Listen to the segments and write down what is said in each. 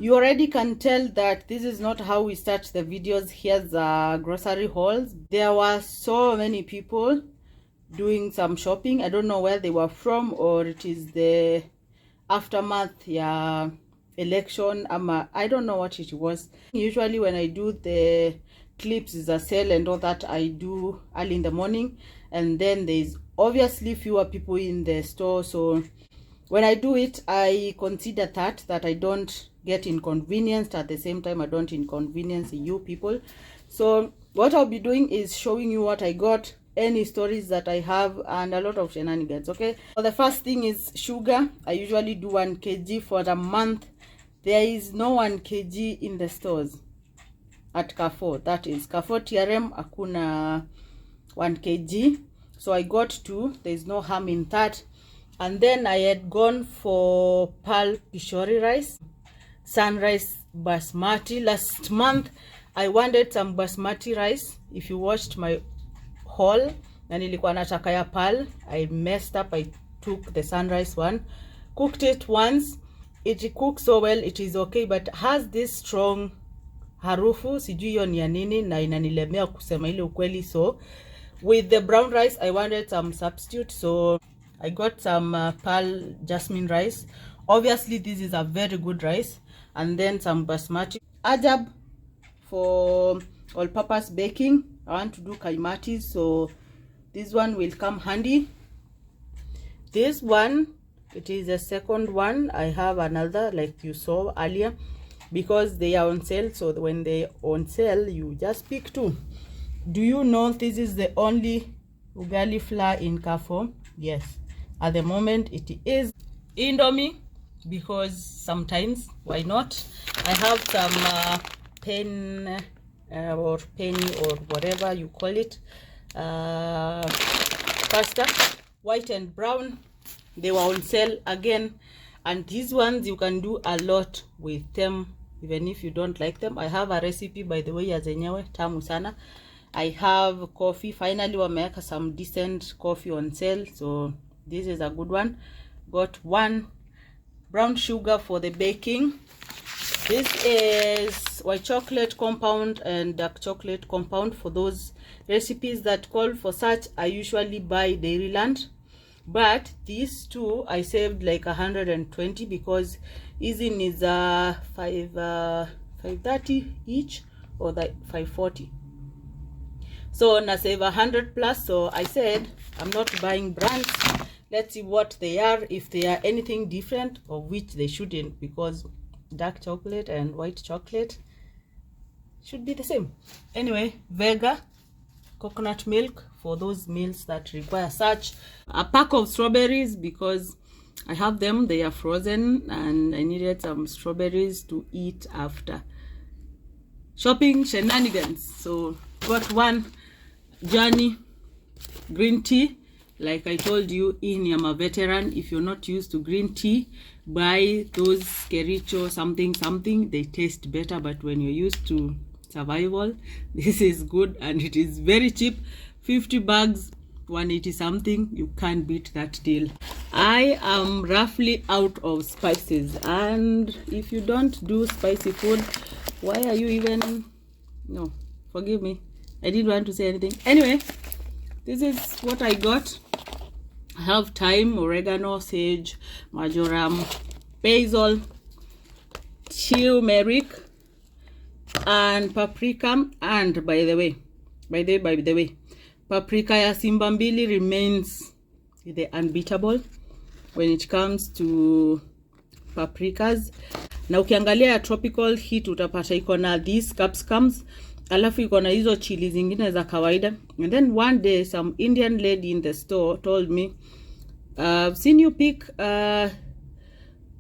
You already can tell that this is not how we start the videos. Here's grocery hauls. There were so many people doing some shopping. I don't know where they were from, or it is the aftermath, yeah, election. I don't know what it was. Usually when I do the clips, is a sale and all that, I do early in the morning, and then there's obviously fewer people in the store. So when I do it, I consider that I don't get inconvenienced. At the same time, I don't inconvenience you people. So what I'll be doing is showing you what I got, any stories that I have, and a lot of shenanigans. Okay, so the first thing is sugar. I usually do 1 kg for a month. There is no 1 kg in the stores at Carrefour. That is Carrefour TRM, akuna 1 kg. So I got 2. There's no harm in that. And then I had gone for Pearl Pishori rice, sunrise basmati. Last month I wanted some basmati rice. If you watched my haul, na nilikuwa nataka ya Pearl, I messed up. I took the sunrise one, cooked it once. It cooks so well, it is okay, but has this strong harufu, sijui hiyo ni ya nini, na inanilemea kusema ile ukweli. So with the brown rice I wanted some substitute, so I got some Pearl jasmine rice. Obviously this is a very good rice. And then some basmati. Ajab for all-purpose baking. I want to do kaimatis, so this one will come handy. This one, it is the second one. I have another like you saw earlier, because they are on sale. So when they on sale, you just pick 2. Do you know this is the only ugali flour in Carrefour? Yes, at the moment it is Indomie, because sometimes, why not? I have some pen or penny or whatever you call it, pasta, white and brown. They were on sale again, and these ones you can do a lot with them, even if you don't like them. I have a recipe, by the way, ya zenyewe tamu sana. I have coffee. Finally wameweka some decent coffee on sale, so this is a good one. Got 1 brown sugar for the baking. This is white chocolate compound and dark chocolate compound. For those recipes that call for such, I usually buy Dairyland, but these 2 I saved like 120, because Izin is 530 each, or the 540. So na save 100 plus. So I said I'm not buying brands. Let's see what they are, if they are anything different, or which they shouldn't, because dark chocolate and white chocolate should be the same. Anyway, Vega coconut milk for those meals that require such. A pack of strawberries, because I have them, they are frozen, and I needed some strawberries to eat after shopping shenanigans. So got 1 Johnny green tea. Like I told you, in I'm a veteran. If you're not used to green tea, buy those Kericho something. They taste better, but when you're used to survival, this is good, and it is very cheap. 50 bags, 180 something. You can't beat that deal. I am roughly out of spices, and if you don't do spicy food, why are you even... No, forgive me, I didn't want to say anything. Anyway, this is what I got. I have thyme, oregano, sage, marjoram, basil, turmeric, and paprika. And by the way, paprika ya Simba mbili remains the unbeatable when it comes to paprikas. Na ukiangalia ya tropical heat utapata iko na these capsicums, alafu iko na hizo chili zingine za kawaida. And then one day some Indian lady in the store told me, I've seen you pick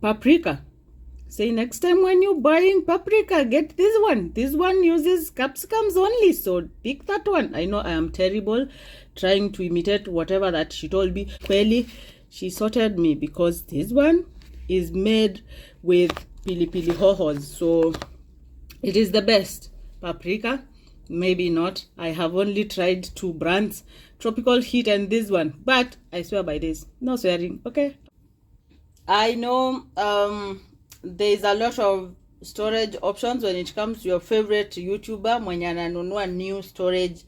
paprika. Say next time when you're buying paprika, get this one. This one uses capsicums only, so pick that one. I know I am terrible trying to imitate whatever that she told me. Clearly, she sorted me, because this one is made with pili hohos, so it is the best. Paprika, maybe not. I have only tried 2 brands, tropical heat and this one, but I swear by this. No swearing, okay? I know there's a lot of storage options when it comes to your favorite YouTuber mwenye ananunua new storage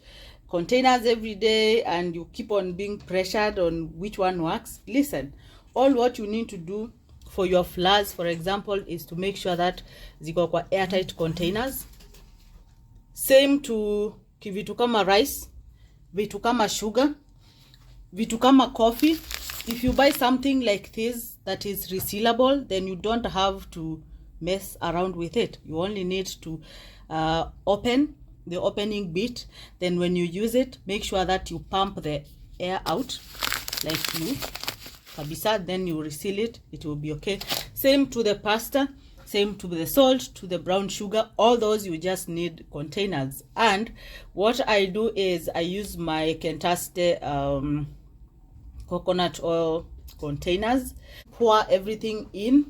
containers every day and you keep on being pressured on which one works. Listen, all what you need to do for your flowers, for example, is to make sure that ziko kwa airtight containers. Same to vitu kama rice, vitu kama sugar, vitu kama coffee. If you buy something like this that is resealable, then you don't have to mess around with it. You only need to open the opening bit. Then when you use it, make sure that you pump the air out like you kabisa, then you reseal it. It will be okay. Same to the pasta, same to the salt, to the brown sugar. All those you just need containers. And what I do is I use my Kentaste coconut oil containers, pour everything in,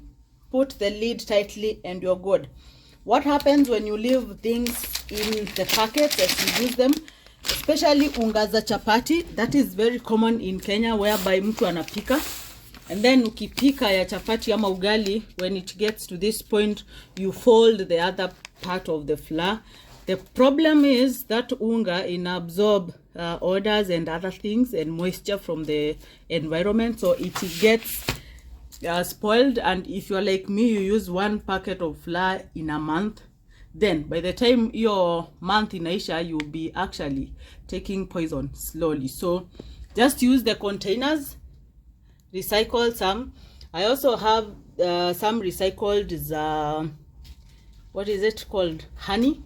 put the lid tightly, and you're good. What happens when you leave things in the packets as you use them, especially unga za chapati? That is very common in Kenya, whereby mtu anapika and then ukipika ya chapati ama ugali, when it gets to this point, you fold the other part of the flour. The problem is that unga absorb odors and other things and moisture from the environment, so it gets spoiled. And if you're like me, you use one packet of flour in a month, then by the time your month inaisha, you'll be actually taking poison slowly. So just use the containers, recycle some. I also have some recycled what is it called, honey.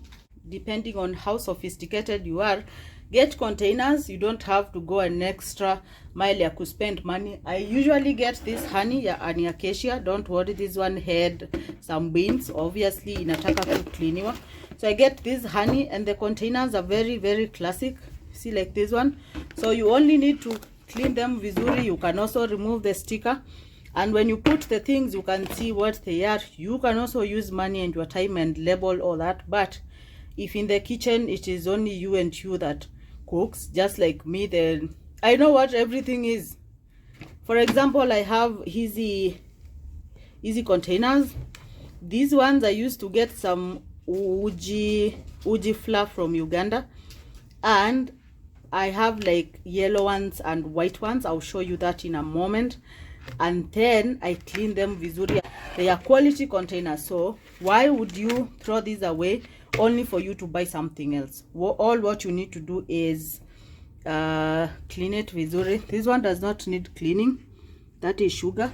Depending on how sophisticated you are, get containers. You don't have to go an extra mile ya spend money. I usually get this honey ya ani acacia. Don't worry, this one had some beans, obviously inataka kucleaniwa. So I get this honey, and the containers are very, very classic. See, like this one. So you only need to clean them vizuri. You can also remove the sticker, and when you put the things, you can see what they are. You can also use money and your time and label all that. But if in the kitchen it is only you and you that cooks, just like me, then I know what everything is. For example, I have easy containers. These ones I used to get some uji flour from Uganda, and I have like yellow ones and white ones. I'll show you that in a moment. And then I clean them vizuri. They are quality containers, so why would you throw these away only for you to buy something else? All what you need to do is clean it vizuri. This one does not need cleaning. That is sugar.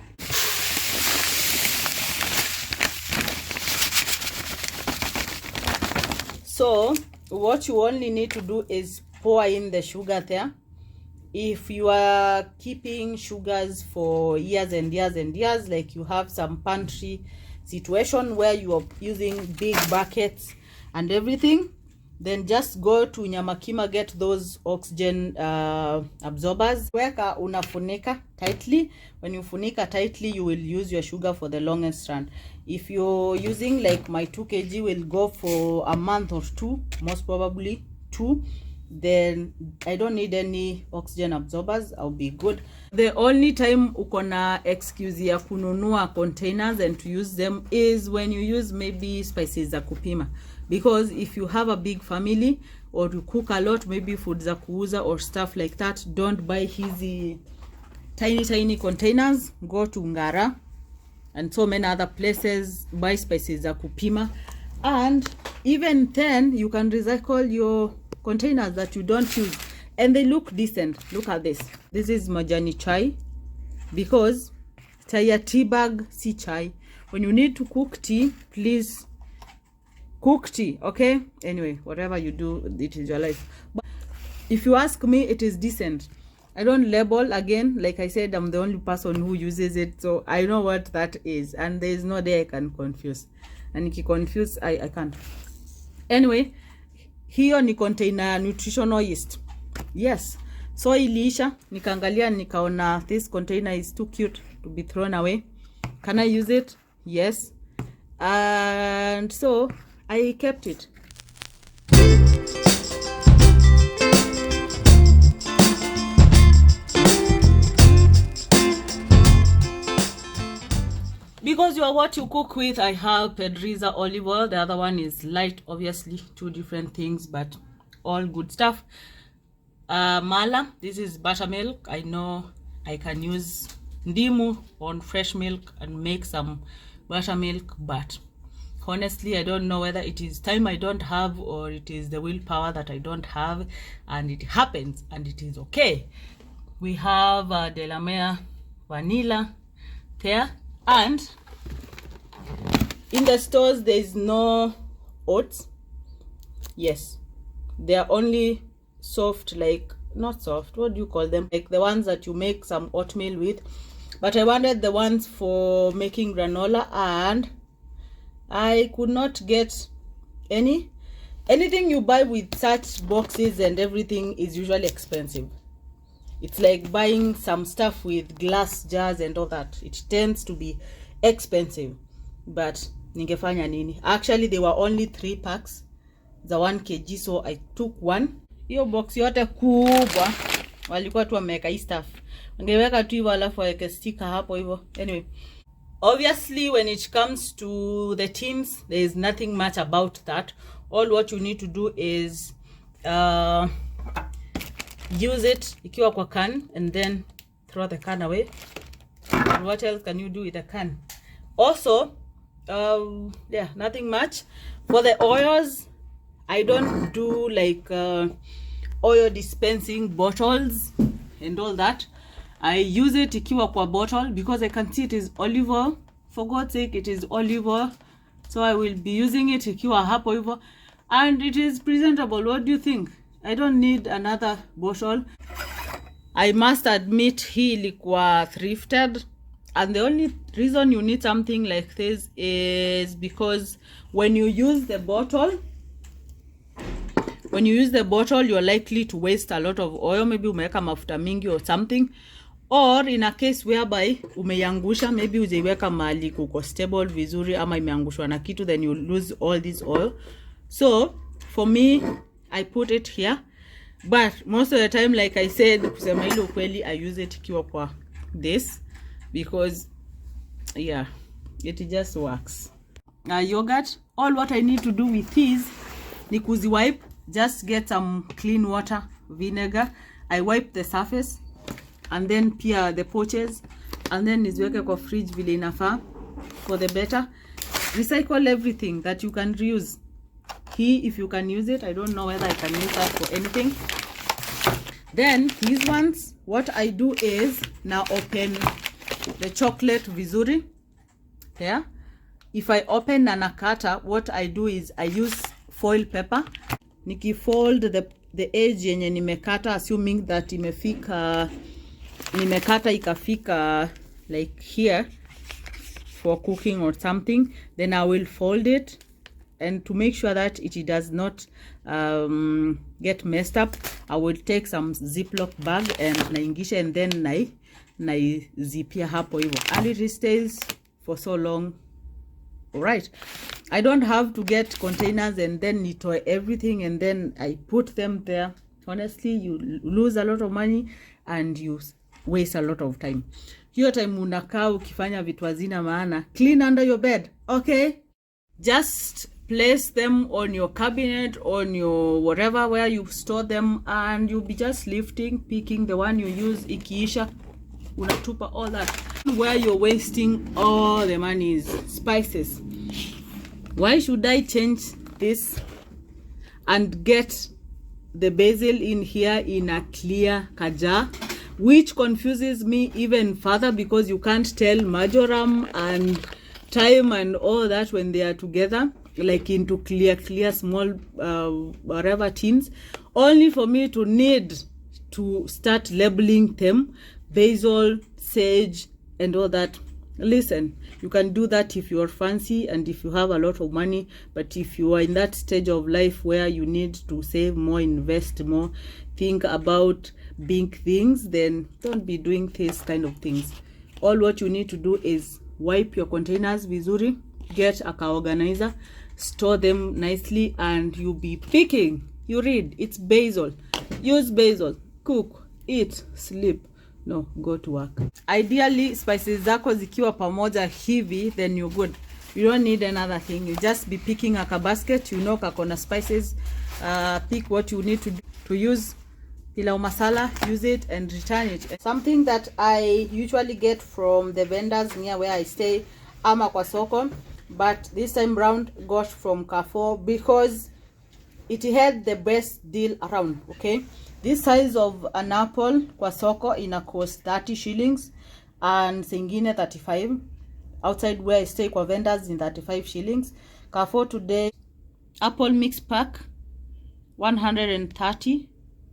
So what you only need to do is pour in the sugar there. If you are keeping sugars for years and years and years, like you have some pantry situation where you are using big buckets and everything, then just go to Nyamakima, get those oxygen absorbers. Weka unafunika tightly. When you funika tightly, you will use your sugar for the longest run. If you're using like my 2 kg will go for a month or two, most probably 2, then I don't need any oxygen absorbers. I'll be good. The only time ukona excuse ya kununua containers and to use them is when you use maybe spices za kupima, because if you have a big family or you cook a lot, maybe food za kuuza or stuff like that, don't buy hizi tiny containers. Go to Ngara and so many other places, buy spices za kupima, and even then you can recycle your containers that you don't use and they look decent. Look at this. This is majani chai, because chai ya tea bag si chai. When you need to cook tea, please cook tea, okay? Anyway, whatever you do, it is your life. But if you ask me, it is decent. I don't label. Again, like I said, I'm the only person who uses it, so I know what that is, and there is no day I can confuse. And if you confuse, I can't. Anyway, hiyo ni container nutritional yeast. Yes. So iliisha, nikaangalia nikaona this container is too cute to be thrown away. Can I use it? Yes. And so I kept it. because you are what you cook with, I have Pedriza olive oil. The other one is light, obviously, two different things, but all good stuff. Mala, this is buttermilk. I know I can use ndimu on fresh milk and make some buttermilk, but honestly I don't know whether it is time I don't have or it is the willpower that I don't have, and it happens, and it is okay. We have Delamere vanilla there, and in the stores there is no oats. Yes, they are only soft, like not soft, what do you call them, like the ones that you make some oatmeal with, but I wanted the ones for making granola and I could not get anything you buy with such boxes and everything is usually expensive. It's like buying some stuff with glass jars and all that. It tends to be expensive, but ningefanya nini. Actually they were only 3 packs, the 1 kg, so I took one. Hiyo box yote kubwa walikuwa tu wameweka hii stuff, wangeweka tu hivyo alafu waweke sticker hapo hivyo. Anyway, obviously when it comes to the tins, there is nothing much about that. All what you need to do is use it ikiwa kwa can and then throw the can away. And what else can you do with a can? Also, yeah, nothing much. For the oils, I don't do like oil dispensing bottles and all that. I use it ikiwa kwa bottle because I can see it is olive oil. For God's sake, it is olive oil. So I will be using it ikiwa hapo hivyo, and it is presentable. What do you think? I don't need another bottle. I must admit hii ilikuwa thrifted, and the only reason you need something like this is because when you use the bottle, you're likely to waste a lot of oil. Maybe umeweka mafuta mingi or something, or in a case whereby umeyangusha, maybe ujeiweka mahali kuko stable vizuri ama imeangushwa na kitu, then you lose all this oil. So for me, I put it here, but most of the time, like I said, kusema ile ukweli, I use it ikiwa kwa this because yeah, it just works. Yogurt, all what I need to do with these ni kuzi wipe. Just get some clean water, vinegar. I wipe the surface and then pia the pouches, and then niziweke kwa fridge vile inafaa for the better. Recycle everything that you can reuse. If you can use it, I don't know whether I can use that for anything. Then these ones, what I do is now open the chocolate vizuri here. If I open na nakata, what I do is I use foil paper. Nikifold the edge yenye nimekata, assuming that nimekata ikafika like here for cooking or something, then I will fold it, and to make sure that it does not get messed up, I will take some Ziploc bag and naingisha, and then naizipia hapo hivyo, and it stays for so long. All right, I don't have to get containers and then nitoe everything and then I put them there. Honestly, you lose a lot of money and you waste a lot of time. Hiyo time unakaa ukifanya vitu hazina maana. Clean under your bed, okay? Just place them on your cabinet, on your whatever where you store them, and you'll be just lifting, picking the one you use. Ikiisha unatupa all that. Where you're wasting all the money is spices. Why should I change this and get the basil in here in a clear kaja, which confuses me even further because you can't tell marjoram and thyme and all that when they are together, like into clear small whatever tins, only for me to need to start labeling them, basil, sage and all that. Listen, you can do that if you're fancy and if you have a lot of money, but if you are in that stage of life where you need to save more, invest more, think about big things, then don't be doing these kind of things. All what you need to do is wipe your containers vizuri, get a organizer, store them nicely, and you'll be picking. You read, it's basil. Use basil. Cook, eat, sleep. no, go to work. Ideally spices zako zikiwa pamoja hivi, then you're good. You don't need another thing. You just be picking a basket, you know kakona spices. Pick what you need to use. Pilau masala, use it and return it. Something that I usually get from the vendors near where I stay, ama kwa soko, but this time round got from Carrefour because it had the best deal around. Okay, this size of an apple kwa soko ina cost 30 shillings and singine 35. Outside where I stay kwa vendors in 35 shillings. Carrefour today, apple mix pack 130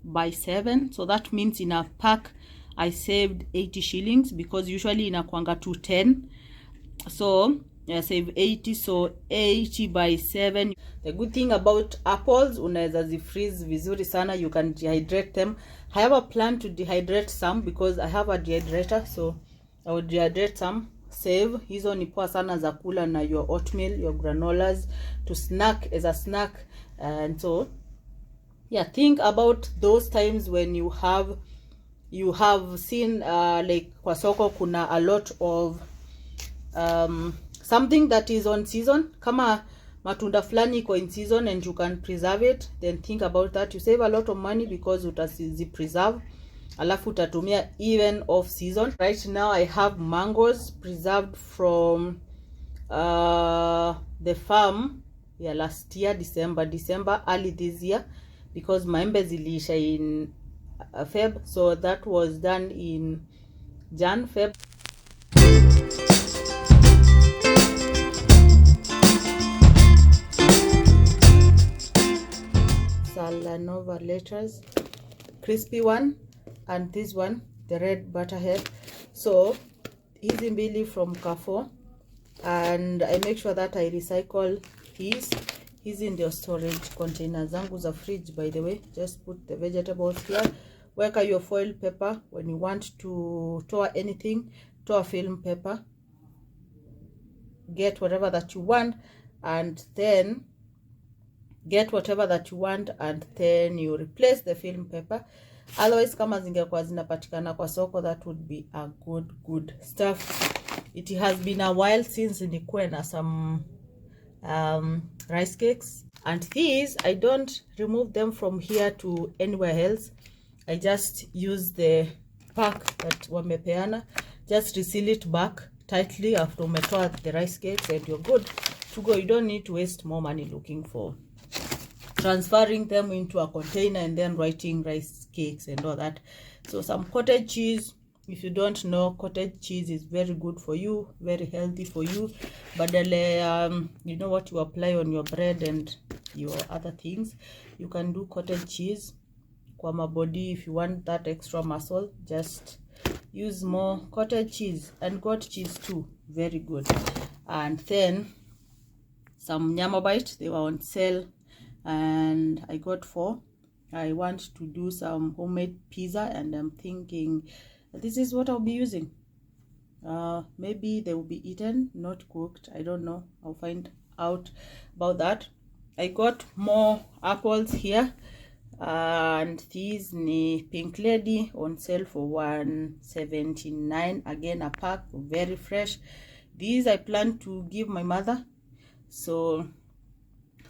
by 7, so that means in a pack I saved 80 shillings because usually inakuanga 210. So I save 80, so 80 by 7. The good thing about apples, unaweza zifreeze vizuri sana, you can dehydrate them. I have a plan to dehydrate some because I have a dehydrator, so I will dehydrate some, save. Hizo ni poa sana za kula na your oatmeal, your granolas, to snack as a snack. And so yeah, think about those times when you have seen like kwa soko kuna a lot of something that is on season, kama matunda fulani iko in season and you can preserve it, then think about that. You save a lot of money because utazi preserve, alafu utatumia even off season. Right now I have mangoes preserved from the farm, yeah, last year December, early this year, because maembe ziliisha in Feb, so that was done in Jan, Feb. Salanova letters, crispy one, and this one, the red butterhead. So hizi mbili from Carrefour, and I make sure that I recycle these. Hizi in the storage container zangu za fridge, by the way. Just put the vegetables here. Weka your foil paper. When you want to toa anything, toa film paper. Get whatever that you want, and then you replace the film paper. Otherwise, kama zingekuwa zinapatikana kwa soko, that would be a good stuff. It has been a while since nikuwe na some rice cakes, and these I don't remove them from here to anywhere else. I just use the pack that wamepeana, just reseal it back tightly after umetoa the rice cakes, and you're good to go. You don't need to waste more money looking for transferring them into a container and then writing rice cakes and all that. So some cottage cheese. If you don't know, cottage cheese is very good for you, very healthy for you. Badale, you know what you apply on your bread and your other things, you can do cottage cheese kwa my body. If you want that extra muscle, just use more cottage cheese, and goat cheese too, very good. And then some nyama bite, they were on sale and I got 4. I want to do some homemade pizza, and I'm thinking this is what I'll be using. Maybe they will be eaten, not cooked, I don't know. I'll find out about that. I got more apples here, and these ni Pink Lady on sale for 179, again a pack, very fresh. These I plan to give my mother, so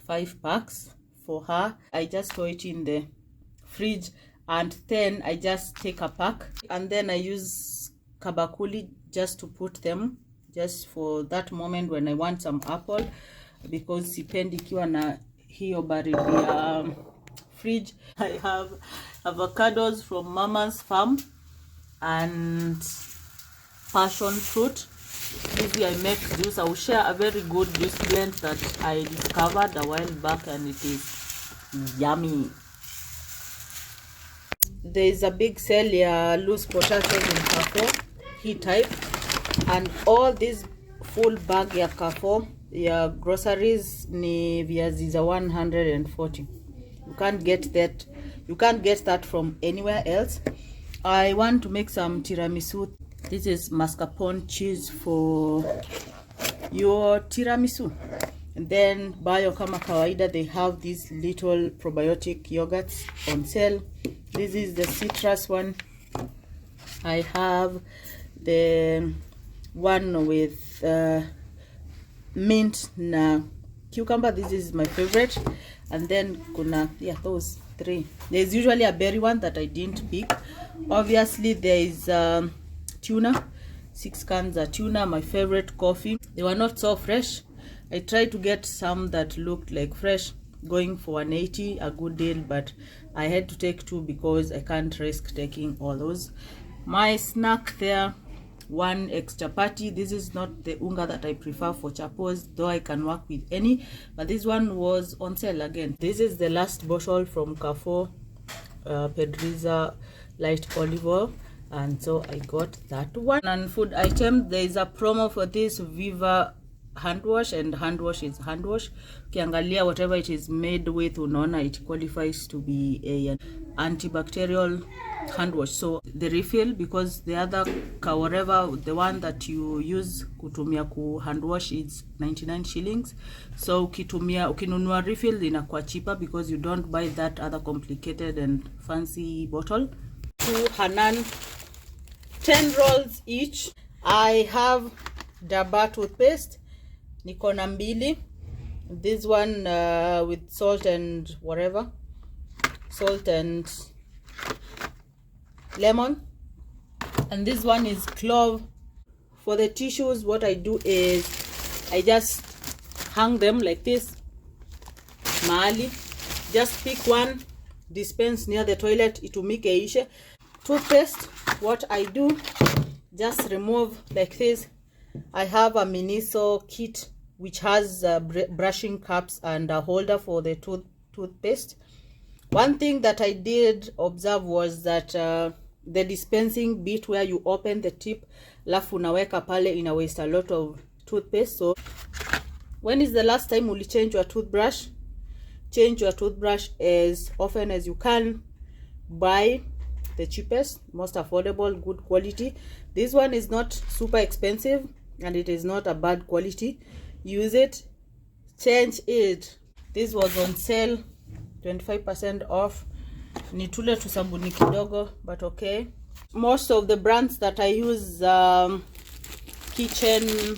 5 packs for her. I just throw it in the fridge, and then I just take a pack, and then I use kabakuli just to put them, just for that moment when I want some apple, because sipendi ikiwa na hiyo baridi ya fridge. I have avocados from Mama's farm and passion fruit. Usually I make juice. I will share a very good juice blend that I discovered a while back, and it is yummy. There is a big sale loose potatoes in Carrefour, he type, and all this full bag ya Carrefour ya groceries ni viazi za 140. You can't get that from anywhere else. I want to make some tiramisu. This is mascarpone cheese for your tiramisu. And then Bio kama kawaida, they have these little probiotic yogurts on sale. This is the citrus one. I have the one with mint na cucumber. This is my favorite. And then kuna, yeah, those three. There's usually a berry one that I didn't pick. Obviously there is tuna, 6 cans of tuna, my favorite. Coffee, they were not so fresh. I tried to get some that looked like fresh, going for 180, a good deal, but I had to take 2 because I can't risk taking all those. My snack there, 1 egg chapati. This is not the unga that I prefer for chapos, though I can work with any, but this one was on sale again. This is the last bottle from Carrefour, Pedriza light olive oil, and so I got that one. And food item, there is a promo for this Viva hand wash, and hand wash is hand wash. Ukiangalia whatever it is made with, unaona it qualifies to be a antibacterial hand wash. So the refill, because the other whatever, the one that you use kutumia ku hand wash is 99 shillings. So ukinunua refill inakuwa cheaper because you don't buy that other complicated and fancy bottle. 2 Hanan 10 rolls each. I have Daba toothpaste, niko na 2. This one with salt and whatever, salt and lemon, and this one is clove. For the tissues, what I do is I just hang them like this mahali, just pick one, dispense near the toilet, itumike ishe. Toothpaste, what I do, just remove like this. I have a Miniso kit which has brushing caps and a holder for the toothpaste. One thing that I did observe was that the dispensing bit where you open the tip lafu unaweka pale ina waste a lot of toothpaste. So when is the last time you change your toothbrush? Change your toothbrush as often as you can. Buy the cheapest, most affordable, good quality. This one is not super expensive and it is not a bad quality. Use it, change it. This was on sale, 25% off. Nitule tu sabuni kidogo, but okay. Most of the brands that I use, kitchen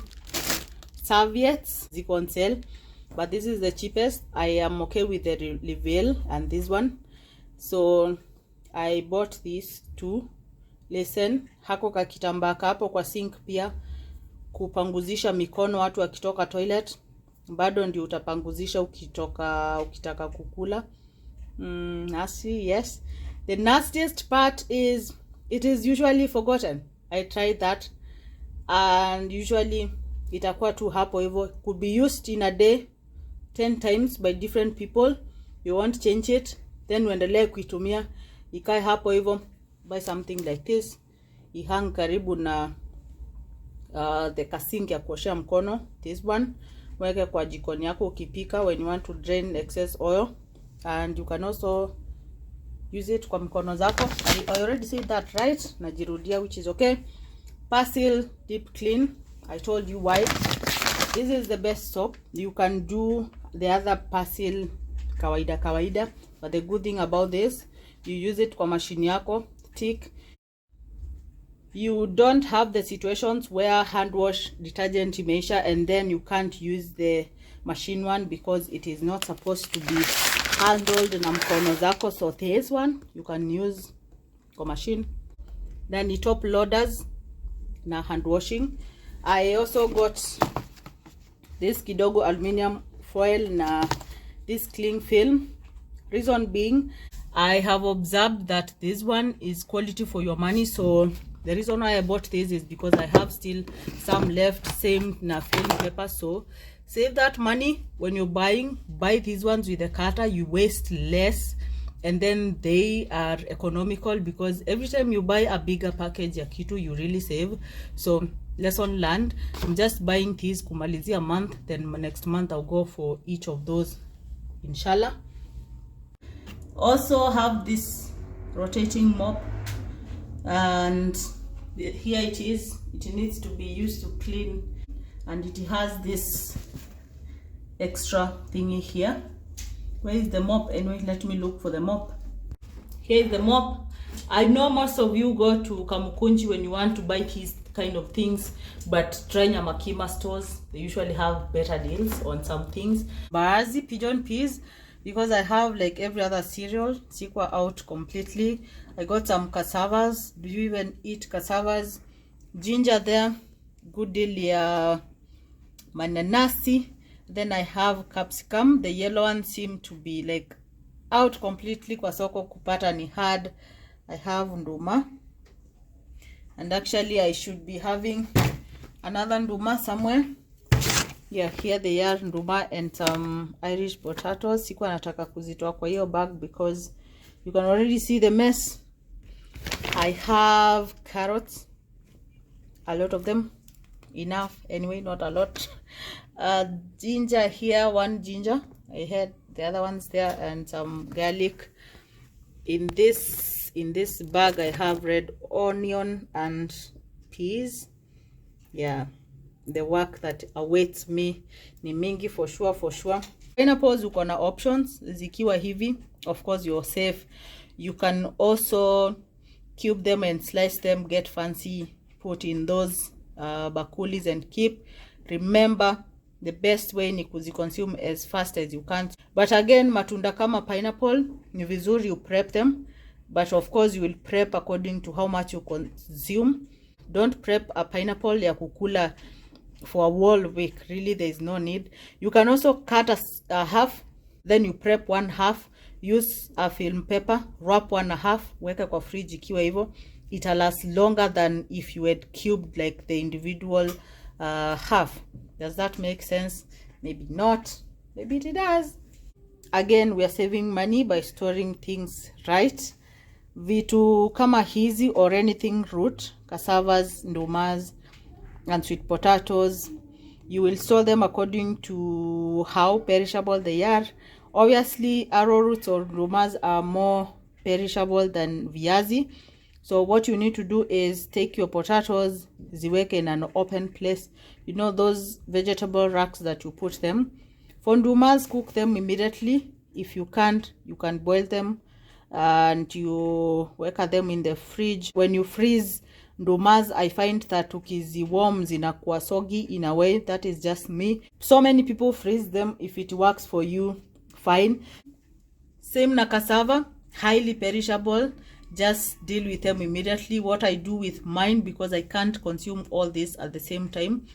serviettes, ziko on sale, but this is the cheapest. I am okay with the reveal and this one, so I bought these 2. Listen, hako kakitambaa hapo kwa sink pia kupanguzisha mikono watu wakitoka toilet, bado ndio utapanguzisha ukitaka kukula. Nasty, yes. The nastiest part is it is usually forgotten. I tried that and usually itakuwa tu hapo hivyo. Could be used in a day 10 times by different people. You won't change it, then uendelee kuitumia ikae hapo hivyo. Buy something like this, ihang karibu na the kasink ya kuoshea mkono. This one weke kwa jikoni yako ukipika when you want to drain excess oil, and you can also use it kwa mkono zako. I already said that, right? Najirudia, which is okay. Persil deep clean, I told you why. This is the best soap. You can do the other Persil kawaida, but the good thing about this, you use it kwa machine yako thick. You don't have the situations where hand wash detergent imeisha and then you can't use the machine one because it is not supposed to be handled na mkono zako. So this one you can use kwa machine. Then the top loaders na hand washing. I also got this kidogo aluminium foil na this cling film. Reason being, I have observed that this one is quality for your money. So the reason why I bought this is because I have still some left, same na film paper. So save that money when you're buying. Buy these ones with a cutter, you waste less, and then they are economical because every time you buy a bigger package ya kitu, you really save. So lesson learned. I'm just buying these kumalizia a month, then next month I'll go for each of those, inshallah. Also have this rotating mop, and here it is. It needs to be used to clean, and it has this extra thingy here. Where is the mop anyway? Let me look for the mop. Here is the mop. I know most of you go to Kamukunji when you want to buy these kind of things, but try Nyamakima stores. They usually have better deals on some things. Baazi pigeon peas, because I have like every other cereal. Sikwa out completely. I got some cassavas. Do you even eat cassavas? Ginger there. Good deal, yeah. Mananasi. Then I have capsicum. The yellow one seem to be like out completely. Kwa soko kupata ni hard. I have nduma, and actually I should be having another nduma somewhere. Yeah, here they are, nduma and some Irish potatoes. Sikuwa nataka kuzitoa kwa hiyo bag because you can already see the mess. I have carrots, a lot of them, enough anyway, not a lot. Ginger here, one ginger. I had the other ones there, and some garlic. In this bag I have red onion and peas. Yeah, the work that awaits me ni mingi for sure. Pineapples uko na options zikiwa hivi. Of course you're safe. You can also cube them and slice them, get fancy, put in those bakulis and keep. Remember, the best way ni kuziconsume as fast as you can. But again, matunda kama pineapple ni vizuri you prep them, but of course you will prep according to how much you consume. Don't prep a pineapple ya kukula for a whole week. Really, there is no need. You can also cut a half, then you prep one half. Use a film paper, wrap one half, weka kwa fridge ikiwa hivyo. It'll last longer than if you had cubed like the individual half. Does that make sense? Maybe not. Maybe it does. Again, we are saving money by storing things right. Vitu kama hizi or anything root, cassavas, ndumas, and sweet potatoes, you will store them according to how perishable they are. Obviously, arrowroots or ndumas are more perishable than viazi. So what you need to do is take your potatoes, ziweke in an open place. You know those vegetable racks that you put them. For ndumas, cook them immediately. If you can't, you can boil them and you weka them in the fridge. When you freeze ndumas, I find that ukizi warm zinakuwa soggy in a way. That is just me. So many people freeze them. If it works for you, fine. Same na cassava, highly perishable. Just deal with them immediately. What I do with mine, because I can't consume all this at the same time,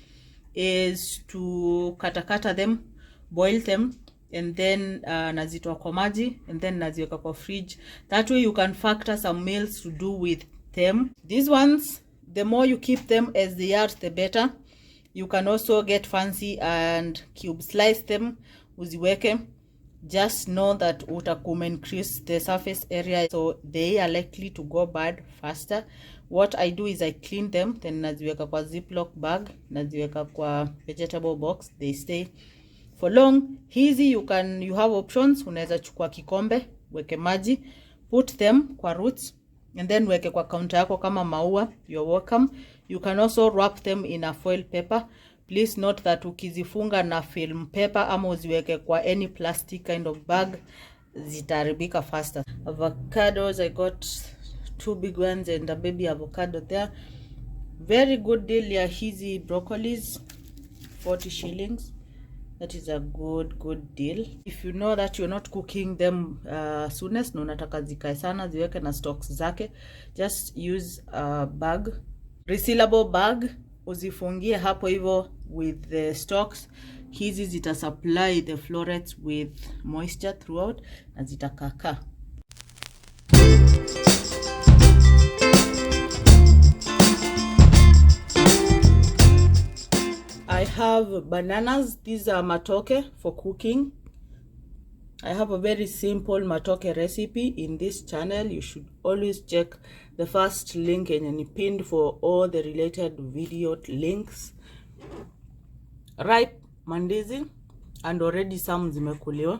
is to kata them, boil them, and then nazitoa kwa maji, and then naziweka kwa fridge. That way you can factor some meals to do with them. These ones, the more you keep them as they are, the better. You can also get fancy and cube slice them, uziweke. Just know that utakum increase the surface area, so they are likely to go bad faster. What I do is I clean them, then naziweka kwa ziploc bag, naziweka kwa vegetable box. They stay for long. Hizi you have options. Unaweza chukua kikombe, weke maji, put them kwa roots, and then weke kwa counter yako kama maua. You're welcome. You can also wrap them in a foil paper. Please note that ukizifunga na film paper ama uziweke kwa any plastic kind of bag, zitaribika faster. Avocados, I got 2 big ones and a baby avocado there. Very good deal ya hizi broccolis, 40 shillings. That is a good deal. If you know that you're not cooking them soonest, na unataka zikae sana, ziweke na stocks zake, just use a bag, resealable bag, uzifungie hapo hivyo with the stocks. Hizi zita supply the florets with moisture throughout na zitakaka. I have bananas. These are matoke for cooking. I have a very simple matoke recipe in this channel. You should always check the first link and pinned for all the related video links. Ripe mandizi, and already some zimekuliwa.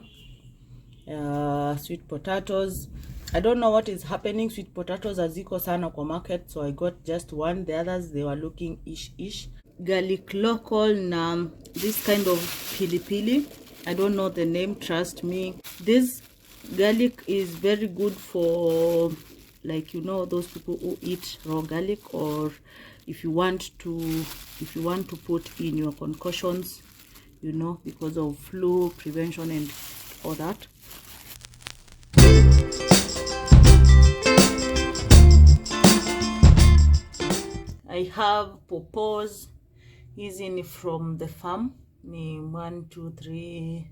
Sweet potatoes. I don't know what is happening. Sweet potatoes aziko sana kwa market, so I got just one. The others, they were looking ish. Garlic local na this kind of pili. I don't know the name, trust me. This garlic is very good for like, you know, those people who eat raw garlic, or if you want to put in your concoctions, you know, because of flu prevention and all that. I have pawpaws. Hizi ni from the farm. Ni 1, 2, 3,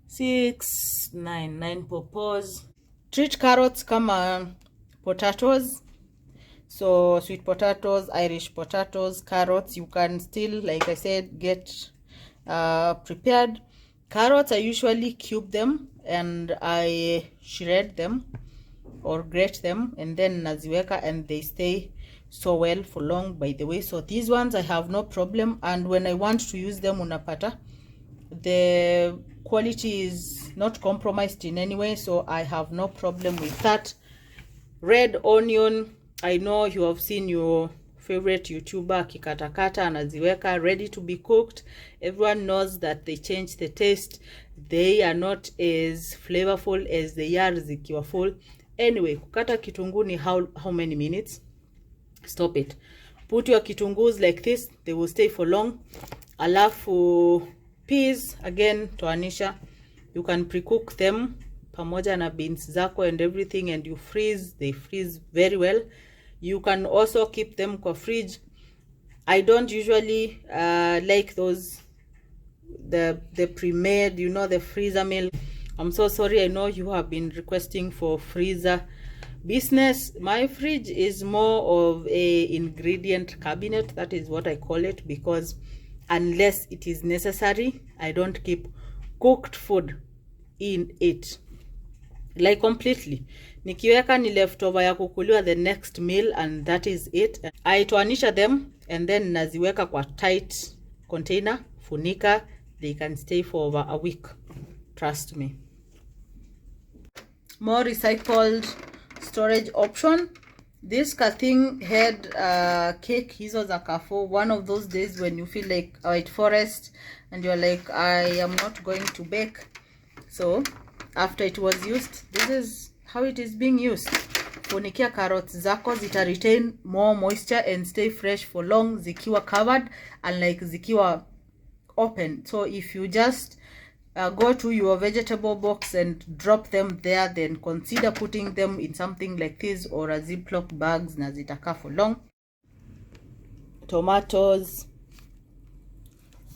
6, 9 pawpaws. Treat carrots kama potatoes. So sweet potatoes, Irish potatoes, carrots, you can still, like I said, get prepared. Carrots, I usually cube them and I shred them or grate them, and then naziweka, and they stay so well for long, by the way. So these ones I have no problem, and when I want to use them, unapata the quality is not compromised in any way, so I have no problem with that. Red onion, I know you have seen your favorite YouTuber kikatakata anaziweka ready to be cooked. Everyone knows that they change the taste. They are not as flavorful as they are zikiwa full. Anyway, kukata kitunguu ni how many minutes? Stop it. Put your kitungus like this, they will stay for long. Alafu peas, again, toanisha. You can pre-cook them pamoja na beans zako and everything, and you freeze. They freeze very well. You can also keep them kwa fridge. I don't usually like those, the pre-made, you know, the freezer meal. I'm so sorry. I know you have been requesting for freezer business. My fridge is more of a ingredient cabinet. That is what I call it, because unless it is necessary, I don't keep cooked food in it, like completely. Nikiweka ni leftover ya kukuliwa the next meal, and that is it. I toanisha them and then naziweka kwa tight container, funika. They can stay for over a week, trust me. More recycled storage option. This thing had cake, hizo za Carrefour. One of those days when you feel like white forest and you're like, I am not going to bake. So after it was used, this is how it is being used. Funikia carrots zako, zita retain more moisture and stay fresh for long zikiwa covered, unlike zikiwa open. So if you just go to your vegetable box and drop them there, then consider putting them in something like this or a Ziploc bags na zitakaa for long. Tomatoes,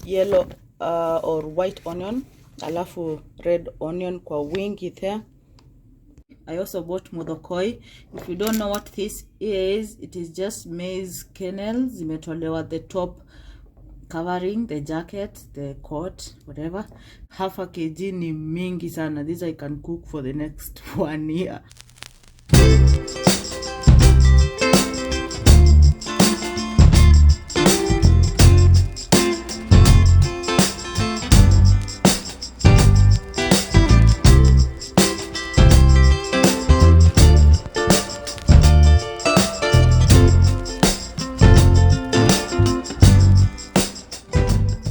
yellow or white onion, alafu red onion kwa wingi there. I also bought modokoi. If you don't know what this is, it is just maize kernels zimetolewa the top covering, the jacket, the coat, whatever. Half a kg ni mingi sana. This I can cook for the next 1 year.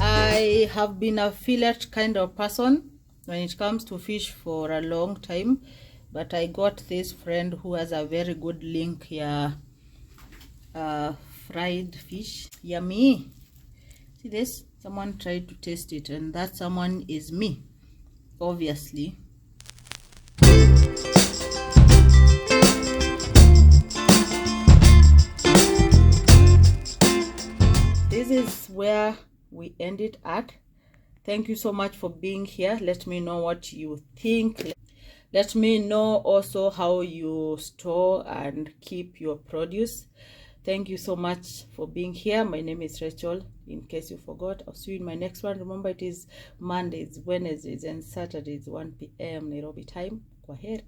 I have been a fillet kind of person when it comes to fish for a long time, but I got this friend who has a very good link here. Fried fish, yummy. See this? Someone tried to taste it, and that someone is me, obviously. This is where we end it at. Thank you so much for being here. Let me know what you think. Let me know also how you store and keep your produce. Thank you so much for being here. My name is Rachel, in case you forgot. I'll see you in my next one. Remember, it is Mondays, Wednesdays, and Saturdays, 1 p.m. Nairobi time. Kwaheri.